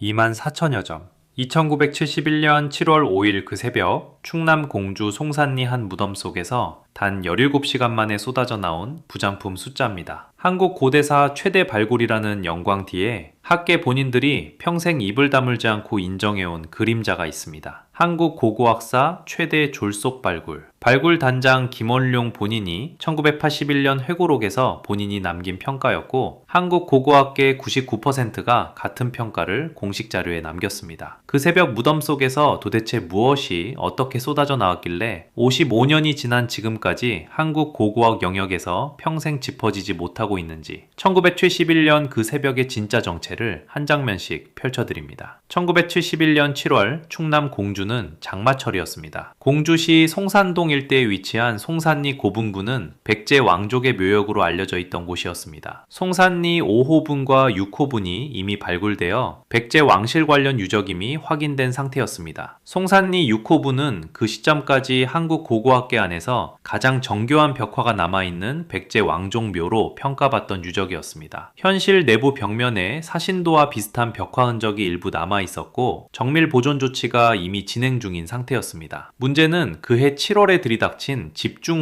24,000여 점. 2971년 7월 5일 그 새벽 충남 공주 송산리 한 무덤 속에서 단 17시간 만에 쏟아져 나온 부장품 숫자입니다. 한국 고대사 최대 발굴이라는 영광 뒤에 학계 본인들이 평생 입을 다물지 않고 인정해온 그림자가 있습니다. 한국 고고학사 최대 졸속 발굴. 발굴 단장 김원룡 본인이 1981년 회고록에서 본인이 남긴 평가였고 한국 고고학계 99%가 같은 평가를 공식 자료에 남겼습니다. 그 새벽 무덤 속에서 도대체 무엇이 어떻게 쏟아져 나왔길래 55년이 지난 지금까지 한국 고고학 영역에서 평생 짚어지지 못하고 있는지 1971년 그 새벽의 진짜 정체를 한 장면씩 펼쳐드립니다. 1971년 7월 충남 공주는 장마철이었습니다. 공주시 송산동 일대에 위치한 송산리 고분군은 백제 왕족의 묘역으로 알려져 있던 곳이었습니다. 송산리 5호분과 6호분이 이미 발굴되어 백제 왕실 관련 유적임이 확인된 상태였습니다. 송산리 6호분은 그 시점까지 한국 고고학계 안에서 가장 정교한 벽화가 남아있는 백제 왕족 묘로 평가받던 유적이었습니다. 현실 내부 벽면에 사신도와 비슷한 벽화 흔적이 일부 남아있었고 정밀 보존 조치가 이미 진행 중인 상태였습니다. 문제는 그해 7월에 들이닥친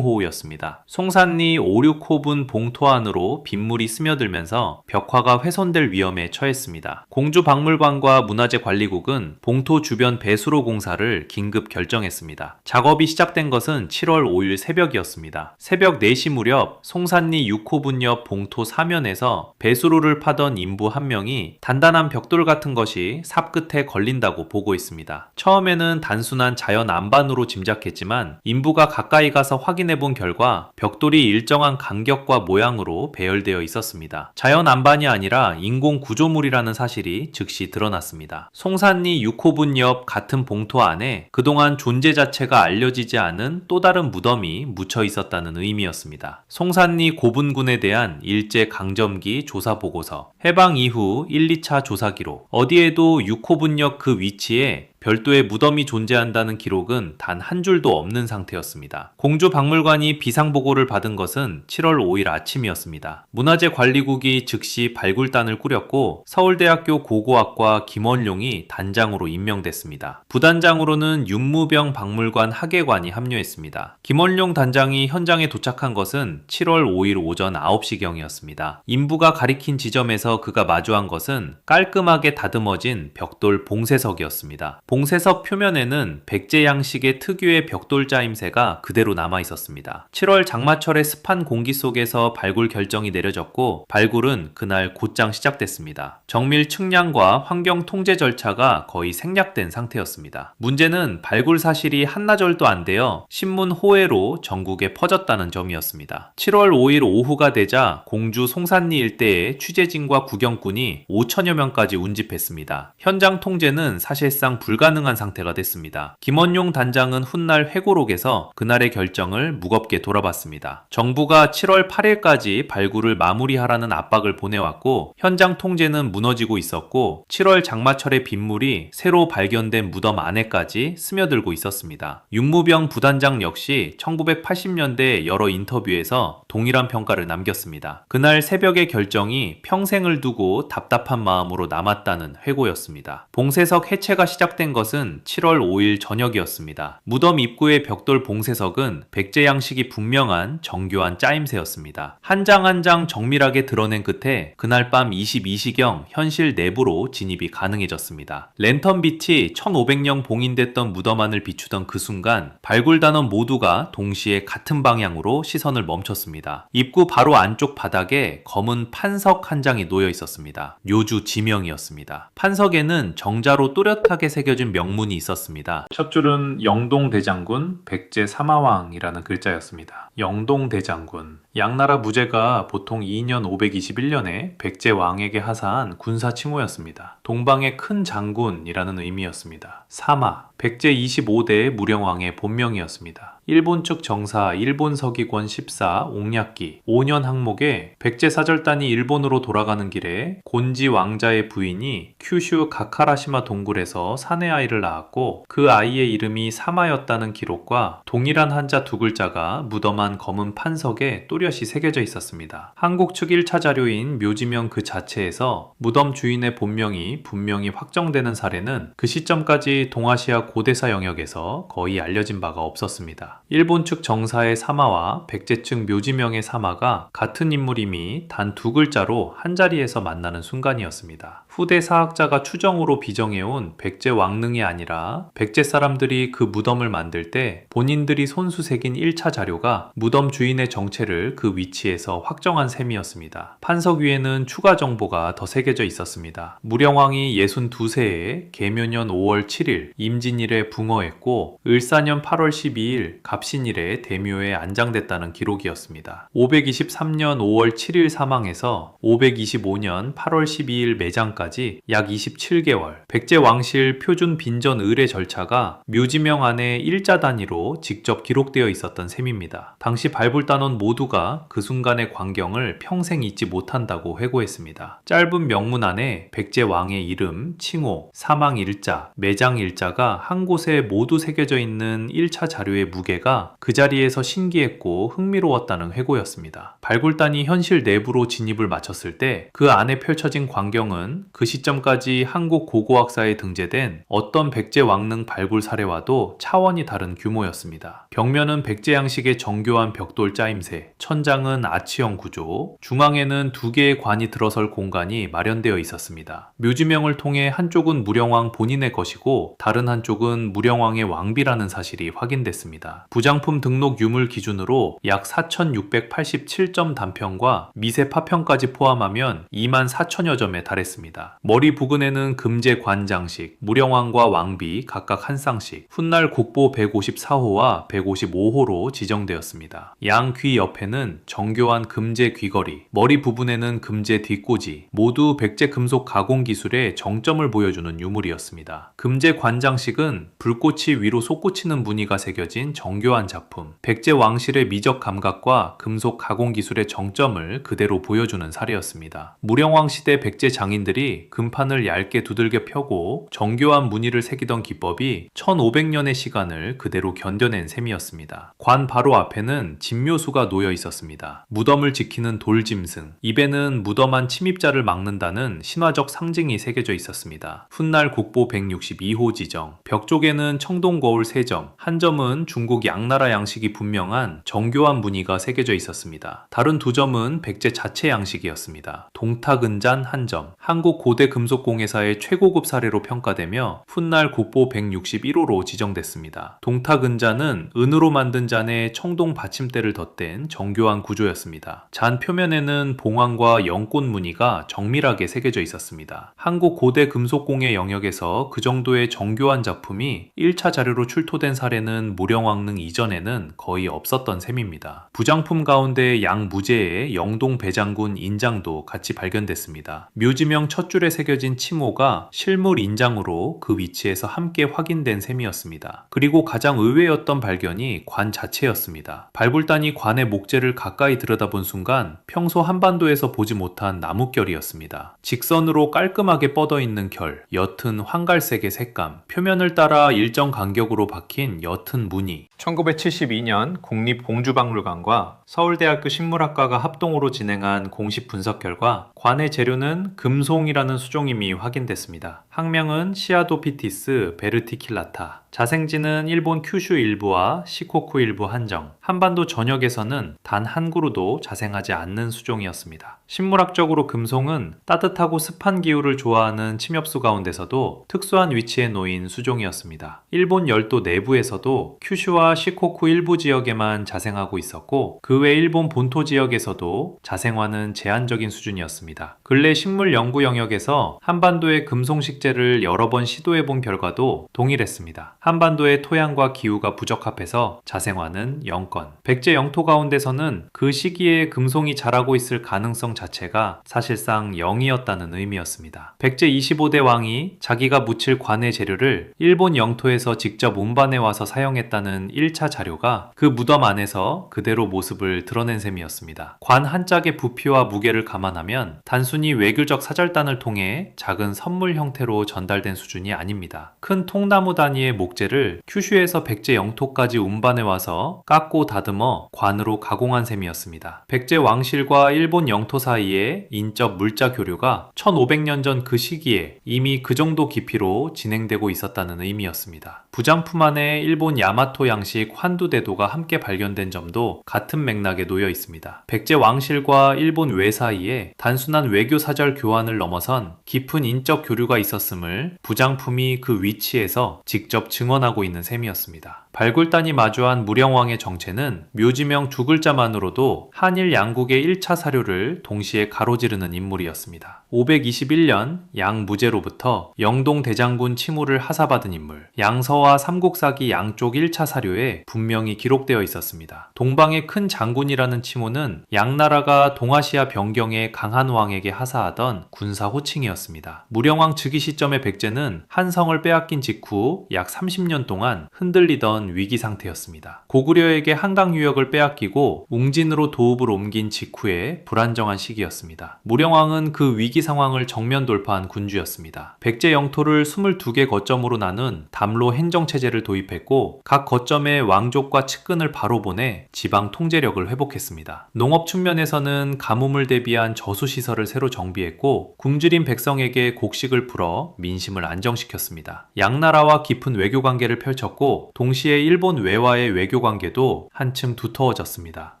집중호우였습니다. 송산리 5, 6호분 봉토 안으로 빗물이 스며들면서 벽화가 훼손될 위험에 처했습니다. 공주박물관과 문화재관리국은 봉토 주변 배수로 공사를 긴급 결정했습니다. 작업이 시작된 것은 7월 5일 새벽이었습니다. 새벽 4시 무렵 송산리 6호분 옆 봉토 사면에서 배수로를 파던 인부 한 명이 단단한 벽돌 같은 것이 삽 끝에 걸린다고 보고 있습니다. 처음에는 단순한 자연 안반으로 짐작했지만 인부가 가까이 가서 확인해 본 결과 벽돌이 일정한 간격과 모양으로 배열되어 있었습니다. 자연 안반이 아니라 인공 구조물이라는 사실이 즉시 드러났습니다. 송산리 6호분 옆 같은 봉토 안에 그동안 존재 자체가 알려지지 않은 또 다른 무덤이 묻혀 있었다는 의미였습니다. 송산리 고분군에 대한 일제 강점기 조사 보고서, 해방 이후 1, 2차 조사 기록, 어디에도 6호분 옆 그 위치에 별도의 무덤이 존재한다는 기록은 단 한 줄도 없는 상태였습니다. 공주박물관이 비상보고를 받은 것은 7월 5일 아침이었습니다. 문화재관리국이 즉시 발굴단을 꾸렸고 서울대학교 고고학과 김원룡이 단장으로 임명됐습니다. 부단장으로는 윤무병 박물관 학예관이 합류했습니다. 김원룡 단장이 현장에 도착한 것은 7월 5일 오전 9시경이었습니다. 인부가 가리킨 지점에서 그가 마주한 것은 깔끔하게 다듬어진 벽돌 봉쇄석이었습니다. 봉쇄석 표면에는 백제 양식의 특유의 벽돌 짜임새가 그대로 남아 있었습니다. 7월 장마철의 습한 공기 속에서 발굴 결정이 내려졌고 발굴은 그날 곧장 시작됐습니다. 정밀 측량과 환경 통제 절차가 거의 생략된 상태였습니다. 문제는 발굴 사실이 한나절도 안 되어 신문 호외로 전국에 퍼졌다는 점이었습니다. 7월 5일 오후가 되자 공주 송산리 일대에 취재진과 구경꾼이 5천여 명까지 운집했습니다. 현장 통제는 사실상 불가능한 상태가 됐습니다. 김원용 단장은 훗날 회고록에서 그날의 결정을 무겁게 돌아봤습니다. 정부가 7월 8일까지 발굴을 마무리하라는 압박을 보내왔고 현장 통제는 무너지고 있었고 7월 장마철의 빗물이 새로 발견된 무덤 안에까지 스며들고 있었습니다. 윤무병 부단장 역시 1980년대 여러 인터뷰에서 동일한 평가를 남겼습니다. 그날 새벽의 결정이 평생을 두고 답답한 마음으로 남았다는 회고였습니다. 봉쇄석 해체가 시작된 것은 7월 5일 저녁이었습니다. 무덤 입구의 벽돌 봉쇄석은 백제 양식이 분명한 정교한 짜임새였습니다. 한 장 한 장 정밀하게 드러낸 끝에 그날 밤 22시경 현실 내부로 진입이 가능해졌습니다. 랜턴 빛이 1500년 봉인됐던 무덤 안을 비추던 그 순간 발굴 단원 모두가 동시에 같은 방향으로 시선을 멈췄습니다. 입구 바로 안쪽 바닥에 검은 판석 한 장이 놓여 있었습니다. 묘주 지명이었습니다. 판석에는 정자로 또렷하게 새겨진 명문이 있었습니다. 첫 줄은 영동대장군 백제3하왕이라는 글자였습니다. 영동대장군. 양나라 무제가 보통 2년 521년에 백제왕에게 하사한 군사 칭호였습니다. 동방의 큰 장군이라는 의미였습니다. 사마, 백제 25대 무령왕의 본명이었습니다. 일본 측 정사 일본 서기권 14 옥략기 5년 항목에 백제 사절단이 일본으로 돌아가는 길에 곤지 왕자의 부인이 큐슈 가카라시마 동굴에서 사내 아이를 낳았고 그 아이의 이름이 사마였다는 기록과 동일한 한자 두 글자가 무덤한 검은 판석에 또렷 뚜렷이 새겨져 있었습니다. 한국 측 1차 자료인 묘지명 그 자체에서 무덤 주인의 본명이 분명히 확정되는 사례는 그 시점까지 동아시아 고대사 영역에서 거의 알려진 바가 없었습니다. 일본 측 정사의 사마와 백제 측 묘지명의 사마가 같은 인물임이 단 두 글자로 한자리에서 만나는 순간이었습니다. 후대 사학자가 추정으로 비정해온 백제 왕릉이 아니라 백제 사람들이 그 무덤을 만들 때 본인들이 손수 새긴 1차 자료가 무덤 주인의 정체를 그 위치에서 확정한 셈이었습니다. 판석 위에는 추가 정보가 더 새겨져 있었습니다. 무령왕이 62세에 계묘년 5월 7일 임진일에 붕어했고 을사년 8월 12일 갑신일에 대묘에 안장됐다는 기록이었습니다. 523년 5월 7일 사망해서 525년 8월 12일 매장까지 약 27개월, 백제 왕실 표준 빈전 의례 절차가 묘지명 안에 일자 단위로 직접 기록되어 있었던 셈입니다. 당시 발굴단원 모두가 그 순간의 광경을 평생 잊지 못한다고 회고했습니다. 짧은 명문 안에 백제 왕의 이름, 칭호, 사망 일자, 매장 일자가 한 곳에 모두 새겨져 있는 1차 자료의 무게가 그 자리에서 신기했고 흥미로웠다는 회고였습니다. 발굴단이 현실 내부로 진입을 마쳤을 때 그 안에 펼쳐진 광경은 그 시점까지 한국 고고학사에 등재된 어떤 백제 왕릉 발굴 사례와도 차원이 다른 규모였습니다. 벽면은 백제 양식의 정교한 벽돌 짜임새, 천장은 아치형 구조, 중앙에는 두 개의 관이 들어설 공간이 마련되어 있었습니다. 묘지명을 통해 한쪽은 무령왕 본인의 것이고 다른 한쪽은 무령왕의 왕비라는 사실이 확인됐습니다. 부장품 등록 유물 기준으로 약 4,687점 단평과 미세 파평까지 포함하면 24,000여 점에 달했습니다. 머리 부근에는 금제 관장식, 무령왕과 왕비 각각 한 쌍씩, 훗날 국보 154호와 155호로 지정되었습니다. 양 귀 옆에는 정교한 금제 귀걸이, 머리 부분에는 금제 뒷꽂이, 모두 백제 금속 가공 기술의 정점을 보여주는 유물이었습니다. 금제 관장식은 불꽃이 위로 솟구치는 무늬가 새겨진 정교한 작품, 백제 왕실의 미적 감각과 금속 가공 기술의 정점을 그대로 보여주는 사례였습니다. 무령왕 시대 백제 장인들이 금판을 얇게 두들겨 펴고 정교한 무늬를 새기던 기법이 1500년의 시간을 그대로 견뎌낸 셈이었습니다. 관 바로 앞에는 진묘수가 놓여 있었습니다. 무덤을 지키는 돌짐승, 입에는 무덤 안 침입자를 막는다는 신화적 상징이 새겨져 있었습니다. 훗날 국보 162호 지정, 벽 쪽에는 청동거울 3점, 한 점은 중국 양나라 양식이 분명한 정교한 무늬가 새겨져 있었습니다. 다른 2점은 백제 자체 양식이었습니다. 동탁은잔 한 점, 한국 고대 금속공예사의 최고급 사례로 평가되며 훗날 국보 161호로 지정됐습니다. 동탁은잔은 은으로 만든 잔에 청동 받침대를 덧댄 정교한 구조였습니다. 잔 표면에는 봉황과 연꽃 무늬가 정밀하게 새겨져 있었습니다. 한국 고대 금속공예 영역에서 그 정도의 정교한 작품이 1차 자료로 출토된 사례는 무령왕릉 이전에는 거의 없었던 셈입니다. 부장품 가운데 양무제의 영동 배장군 인장도 같이 발견됐습니다. 묘지명 첫 줄에 새겨진 칭호가 실물 인장으로 그 위치에서 함께 확인된 셈이었습니다. 그리고 가장 의외였던 발견이 관 자체였습니다. 발굴단이 관의 목재를 가까이 들여다본 순간 평소 한반도에서 보지 못한 나뭇결이었습니다. 직선으로 깔끔하게 뻗어있는 결, 옅은 황갈색의 색감, 표면을 따라 일정 간격으로 박힌 옅은 무늬. 1972년 국립공주박물관과 서울대학교 식물학과가 합동으로 진행한 공식 분석 결과 관의 재료는 금송이라는 수종임이 확인됐습니다. 학명은 시아도피티스 베르티킬라타, 자생지는 일본 큐슈 일부와 시코쿠 일부 한정, 한반도 전역에서는 단 한 그루도 자생하지 않는 수종이었습니다. 식물학적으로 금송은 따뜻하고 습한 기후를 좋아하는 침엽수 가운데서도 특수한 위치에 놓인 수종이었습니다. 일본 열도 내부에서도 큐슈와 시코쿠 일부 지역에만 자생하고 있었고 그 외 일본 본토 지역에서도 자생화는 제한적인 수준이었습니다. 근래 식물 연구 영역에서 한반도의 금송 식재를 여러 번 시도해본 결과도 동일했습니다. 한반도의 토양과 기후가 부적합해서 자생화는 0건. 백제 영토 가운데서는 그 시기에 금송이 자라고 있을 가능성 자체가 사실상 0이었다는 의미였습니다. 백제 25대 왕이 자기가 묻힐 관의 재료를 일본 영토에서 직접 운반해 와서 사용했다는 1차 자료가 그 무덤 안에서 그대로 모습을 드러낸 셈이었습니다. 관 한 짝의 부피와 무게를 감안하면 단순히 외교적 사절단을 통해 작은 선물 형태로 전달된 수준이 아닙니다. 큰 통나무 단위의 목재를 큐슈에서 백제 영토까지 운반해 와서 깎고 다듬어 관으로 가공한 셈이었습니다. 백제 왕실과 일본 영토 사이의 인적 물자 교류가 1500년 전 그 시기에 이미 그 정도 깊이로 진행되고 있었다는 의미였습니다. 부장품 안에 일본 야마토 양식 환두대도가 함께 발견된 점도 같은 맥락에 놓여 있습니다. 백제 왕실과 일본 외 사이에 단순한 외교 사절 교환을 넘어선 깊은 인적 교류가 있었음을 부장품이 그 위치에서 직접 증언하고 있는 셈이었습니다. 발굴단이 마주한 무령왕의 정체는 묘지명 두 글자만으로도 한일 양국의 1차 사료를 동시에 가로지르는 인물이었습니다. 521년 양무제로부터 영동 대장군 침우를 하사받은 인물, 양서와 삼국사기 양쪽 1차 사료에 분명히 기록되어 있었습니다. 동방의 큰 장군이라는 칭호는 양나라가 동아시아 변경에 강한 왕에게 하사하던 군사 호칭이었습니다. 무령왕 즉위 시점의 백제는 한성을 빼앗긴 직후 약 30년 동안 흔들리던 위기 상태였습니다. 고구려에게 한강 유역을 빼앗기고 웅진으로 도읍을 옮긴 직후에 불안정한 시기였습니다. 무령왕은 그 위기 상황을 정면 돌파한 군주였습니다. 백제 영토를 22개 거점으로 나눈 담로 행정체제를 도입했고 각 거점에 왕족과 측근을 바로 보내 지방 통제력을 회복했습니다. 농업 측면에서는 가뭄을 대비한 저수시설을 새로 정비했고 굶주린 백성에게 곡식을 풀어 민심을 안정시켰습니다. 양나라와 깊은 외교관계를 펼쳤고 동시에 일본 외와의 외교관계도 한층 두터워졌습니다.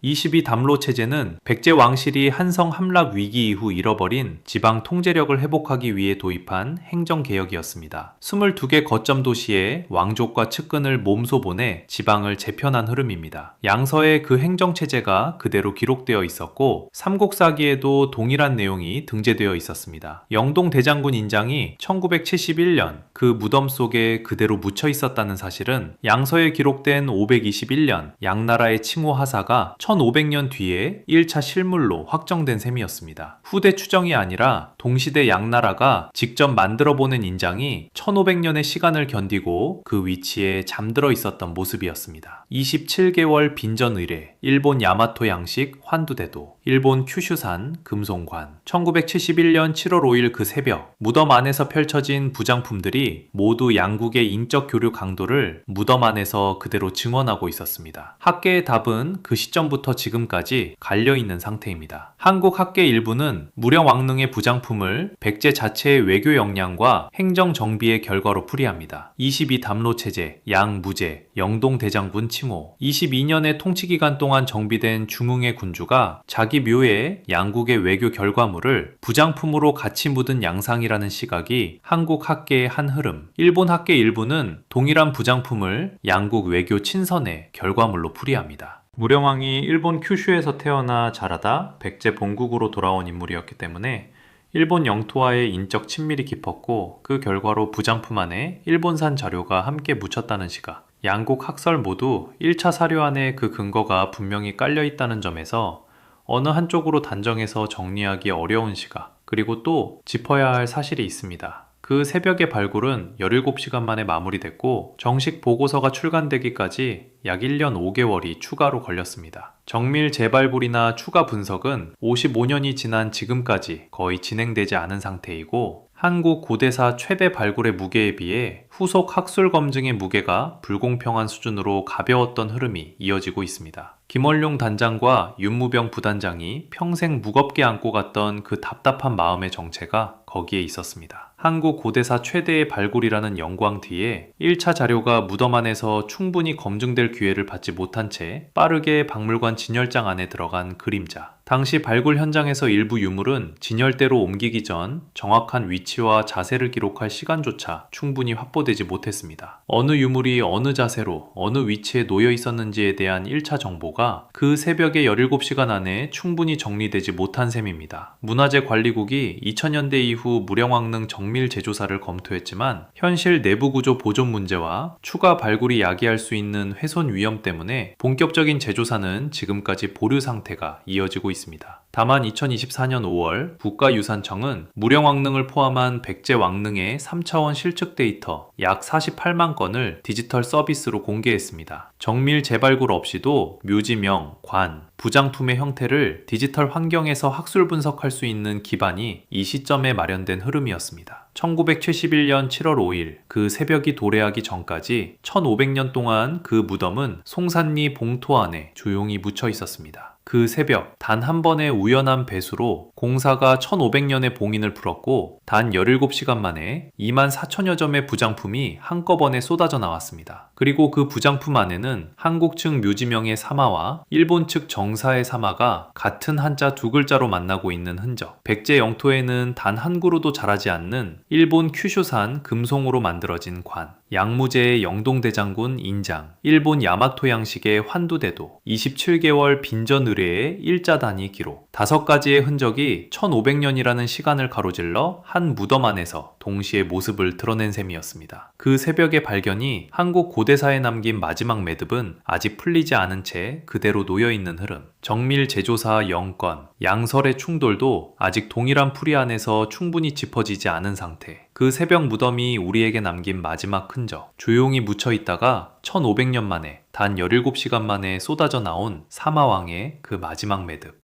22담로 체제는 백제 왕실이 한성 함락 위기 이후 잃어버린 지방 통제력을 회복하기 위해 도입한 행정개혁이었습니다. 22개 거점 도시에 왕족과 측근을 몸소 보내 지방을 재편한 흐름입니다. 양서에 그 행정체제가 그대로 기록되어 있었고 삼국사기에도 동일한 내용이 등재되어 있었습니다. 영동 대장군 인장이 1971년 그 무덤 속에 그대로 묻혀 있었다는 사실은 양서에 기록된 521년 양나라의 칭호 하사가 1500년 뒤에 1차 실물로 확정된 셈이었습니다. 후대 추정이 아니라 동시대 양나라가 직접 만들어보는 인장이 1500년의 시간을 견디고 그 위치에 잠들어 있었던 모습이었습니다. 27개월 빈전 의례, 일본 야마토 양식 환두대도, 일본 큐슈산 금송관, 1971년 7월 5일 그 새벽 무덤 안에서 펼쳐진 부장품들이 모두 양국의 인적 교류 강도를 무덤 안에서 그대로 증언하고 있었습니다. 학계의 답은 그 시점부터 지금까지 갈려있는 상태입니다. 한국 학계 일부는 무령왕릉의 부장품을 백제 자체의 외교 역량과 행정 정비의 결과로 풀이합니다. 22담로 체제, 양무제, 영동 대장군 칭호, 22년의 통치기간 동안 정비된 중흥의 군주가 자기 묘에 양국의 외교 결과물을 부장품으로 같이 묻은 양상이라는 시각이 한국 학계의 한 흐름, 일본 학계 일부는 동일한 부장품을 양국 외교 친선의 결과물로 풀이합니다. 무령왕이 일본 큐슈에서 태어나 자라다 백제 본국으로 돌아온 인물이었기 때문에 일본 영토와의 인적 친밀이 깊었고 그 결과로 부장품 안에 일본산 자료가 함께 묻혔다는 시각, 양국 학설 모두 1차 사료 안에 그 근거가 분명히 깔려 있다는 점에서 어느 한쪽으로 단정해서 정리하기 어려운 시각, 그리고 또 짚어야 할 사실이 있습니다. 그 새벽의 발굴은 17시간 만에 마무리됐고 정식 보고서가 출간되기까지 약 1년 5개월이 추가로 걸렸습니다. 정밀 재발굴이나 추가 분석은 55년이 지난 지금까지 거의 진행되지 않은 상태이고 한국 고대사 최대 발굴의 무게에 비해 후속 학술 검증의 무게가 불공평한 수준으로 가벼웠던 흐름이 이어지고 있습니다. 김원룡 단장과 윤무병 부단장이 평생 무겁게 안고 갔던 그 답답한 마음의 정체가 거기에 있었습니다. 한국 고대사 최대의 발굴이라는 영광 뒤에 1차 자료가 무덤 안에서 충분히 검증될 기회를 받지 못한 채 빠르게 박물관 진열장 안에 들어간 그림자. 당시 발굴 현장에서 일부 유물은 진열대로 옮기기 전 정확한 위치와 자세를 기록할 시간조차 충분히 확보되지 못했습니다. 어느 유물이 어느 자세로 어느 위치에 놓여 있었는지에 대한 1차 정보가 그 새벽의 17시간 안에 충분히 정리되지 못한 셈입니다. 문화재관리국이 2000년대 이후 무령왕릉 정밀 재조사를 검토했지만 현실 내부구조 보존 문제와 추가 발굴이 야기할 수 있는 훼손 위험 때문에 본격적인 재조사는 지금까지 보류 상태가 이어지고 있습니다. 있습니다. 다만 2024년 5월 국가유산청은 무령왕릉을 포함한 백제 왕릉의 3차원 실측 데이터 약 48만 건을 디지털 서비스로 공개했습니다. 정밀 재발굴 없이도 묘지명, 관, 부장품의 형태를 디지털 환경에서 학술 분석할 수 있는 기반이 이 시점에 마련된 흐름이었습니다. 1971년 7월 5일 그 새벽이 도래하기 전까지 1500년 동안 그 무덤은 송산리 봉토 안에 조용히 묻혀 있었습니다. 그 새벽 단 한 번의 우연한 배수로 공사가 1500년의 봉인을 풀었고 단 17시간 만에 2만 4천여 점의 부장품이 한꺼번에 쏟아져 나왔습니다. 그리고 그 부장품 안에는 한국 측 묘지명의 사마와 일본 측 정사의 사마가 같은 한자 두 글자로 만나고 있는 흔적, 백제 영토에는 단 한 그루도 자라지 않는 일본 큐슈산 금송으로 만들어진 관, 양무제의 영동대장군 인장, 일본 야마토 양식의 환두대도, 27개월 빈전 의뢰의 일자 단위 기록, 5가지의 흔적이 1500년이라는 시간을 가로질러 한 무덤 안에서 동시에 모습을 드러낸 셈이었습니다. 그 새벽의 발견이 한국 고대사에 남긴 마지막 매듭은 아직 풀리지 않은 채 그대로 놓여있는 흐름, 정밀 제조사 0건, 양설의 충돌도 아직 동일한 풀이 안에서 충분히 짚어지지 않은 상태, 그 새벽 무덤이 우리에게 남긴 마지막 흔적, 조용히 묻혀 있다가 1500년 만에 단 17시간 만에 쏟아져 나온 사마왕의 그 마지막 매듭.